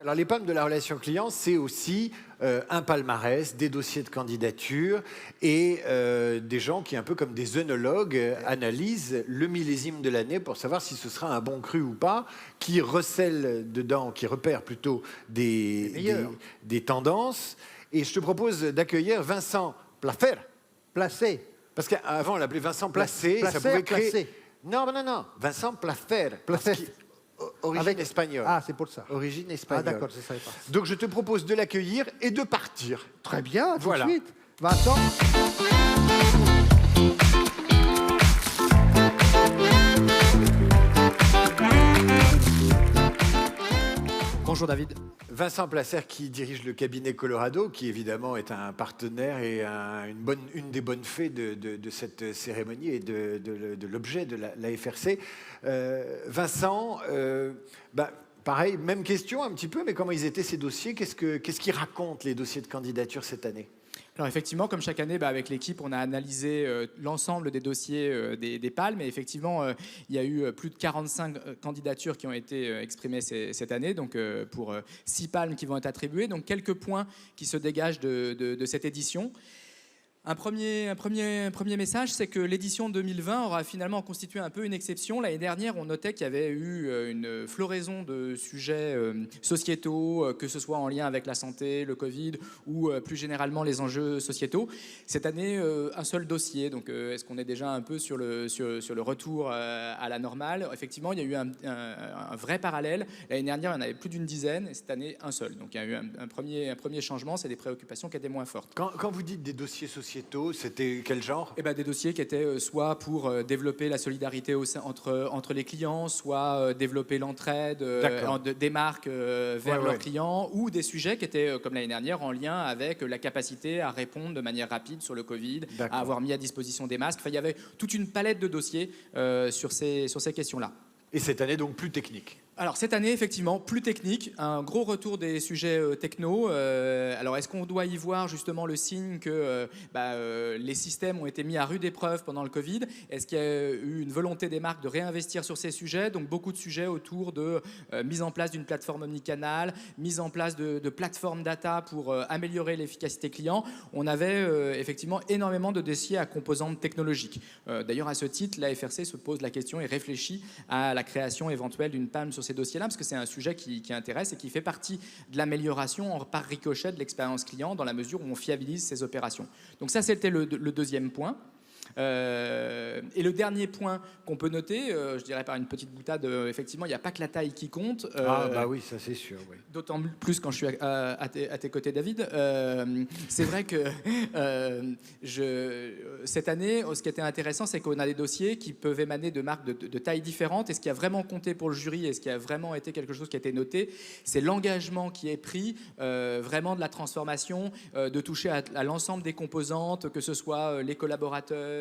Alors, les palmes de la relation client, c'est aussi un palmarès, des dossiers de candidature et des gens qui, un peu comme des œnologues, analysent le millésime de l'année pour savoir si ce sera un bon cru ou pas, qui recèlent dedans, qui repèrent plutôt des tendances. Et je te propose d'accueillir Vincent Plafer. Placé. Parce qu'avant, on l'appelait Vincent Placé. Ça pouvait créer... Placé. Non, non, non. Vincent Plafer. Placé. Origine espagnole. Ah, c'est pour ça. Origine espagnole. Ah, d'accord, je ne savais pas. Donc, je te propose de l'accueillir et de partir. Très bien, tout Voilà. de suite. Vincent. Bonjour David. Vincent Placer qui dirige le cabinet Colorado, qui évidemment est un partenaire et une des bonnes fées de cette cérémonie et de l'objet de la FRC. Vincent, pareil, même question un petit peu, mais comment ils étaient ces dossiers? Qu'est-ce qu'ils racontent les dossiers de candidature cette année? Alors effectivement, comme chaque année, avec l'équipe, on a analysé l'ensemble des dossiers des palmes. Et effectivement, il y a eu plus de 45 candidatures qui ont été exprimées cette année, donc pour 6 palmes qui vont être attribuées. Donc quelques points qui se dégagent de cette édition. Un premier message, c'est que l'édition 2020 aura finalement constitué un peu une exception. L'année dernière, on notait qu'il y avait eu une floraison de sujets sociétaux, que ce soit en lien avec la santé, le Covid ou plus généralement les enjeux sociétaux. Cette année, un seul dossier. Donc, est-ce qu'on est déjà un peu sur le retour à la normale? Effectivement, il y a eu un vrai parallèle. L'année dernière, il y en avait plus d'une dizaine, et cette année, un seul. Donc, il y a eu un premier changement, c'est des préoccupations qui étaient moins fortes. Quand vous dites des dossiers sociétaux, c'était quel genre? Des dossiers qui étaient soit pour développer la solidarité entre les clients, soit développer l'entraide des marques vers leurs clients, ou des sujets qui étaient, comme l'année dernière, en lien avec la capacité à répondre de manière rapide sur le Covid, à avoir mis à disposition des masques. Enfin, il y avait toute une palette de dossiers sur ces questions-là. Et cette année, donc, plus technique? Alors cette année, effectivement, plus technique, un gros retour des sujets techno. Alors est-ce qu'on doit y voir justement le signe que les systèmes ont été mis à rude épreuve pendant le Covid? Est-ce qu'il y a eu une volonté des marques de réinvestir sur ces sujets? Donc beaucoup de sujets autour de mise en place d'une plateforme omnicanal, mise en place de plateformes data pour améliorer l'efficacité client. On avait effectivement énormément de dossiers à composantes technologiques. D'ailleurs, à ce titre, la FRC se pose la question et réfléchit à la création éventuelle d'une palme sur ces dossiers-là, parce que c'est un sujet qui intéresse et qui fait partie de l'amélioration par ricochet de l'expérience client dans la mesure où on fiabilise ces opérations. Donc ça, c'était le deuxième point. Et le dernier point qu'on peut noter, je dirais par une petite boutade, effectivement, il n'y a pas que la taille qui compte. Oui, ça c'est sûr. Oui. D'autant plus quand je suis à tes côtés, David. C'est vrai que cette année, ce qui était intéressant, c'est qu'on a des dossiers qui peuvent émaner de marques de tailles différentes. Et ce qui a vraiment compté pour le jury et ce qui a vraiment été quelque chose qui a été noté, c'est l'engagement qui est pris, vraiment de la transformation, de toucher à l'ensemble des composantes, que ce soit les collaborateurs,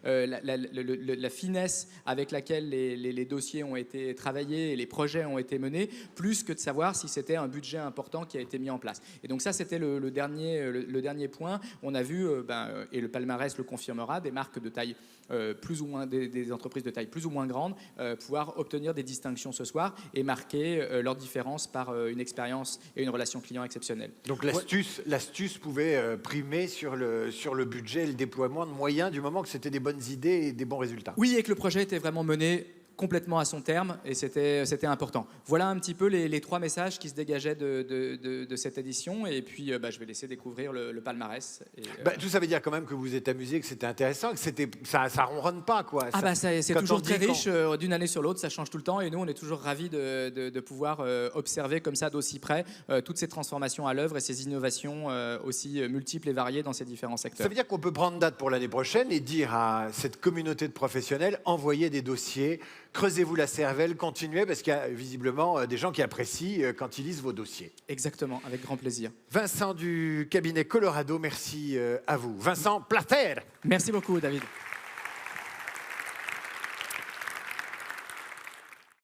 la finesse avec laquelle les dossiers ont été travaillés et les projets ont été menés, plus que de savoir si c'était un budget important qui a été mis en place. Et donc ça, c'était le dernier point. On a vu, et le palmarès le confirmera, des marques de taille plus ou moins, des entreprises de taille plus ou moins grande pouvoir obtenir des distinctions ce soir et marquer leur différence par une expérience et une relation client exceptionnelle. Donc l'astuce pouvait primer sur le budget et le déploiement de moyens du moment que c'était des bonnes idées et des bons résultats. Oui, et que le projet était vraiment mené complètement à son terme, et c'était important. Voilà un petit peu les 3 messages qui se dégageaient de cette édition, et puis je vais laisser découvrir le palmarès. Tout ça veut dire quand même que vous êtes amusé, que c'était intéressant, que ça ronronne pas, quoi. C'est toujours très riche, d'une année sur l'autre, ça change tout le temps, et nous on est toujours ravis de pouvoir observer comme ça d'aussi près toutes ces transformations à l'œuvre et ces innovations aussi multiples et variées dans ces différents secteurs. Ça veut dire qu'on peut prendre date pour l'année prochaine et dire à cette communauté de professionnels, envoyez des dossiers, creusez-vous la cervelle, continuez, parce qu'il y a visiblement des gens qui apprécient quand ils lisent vos dossiers. Exactement, avec grand plaisir. Vincent du cabinet Colorado, merci à vous. Vincent Plafer. Merci beaucoup, David.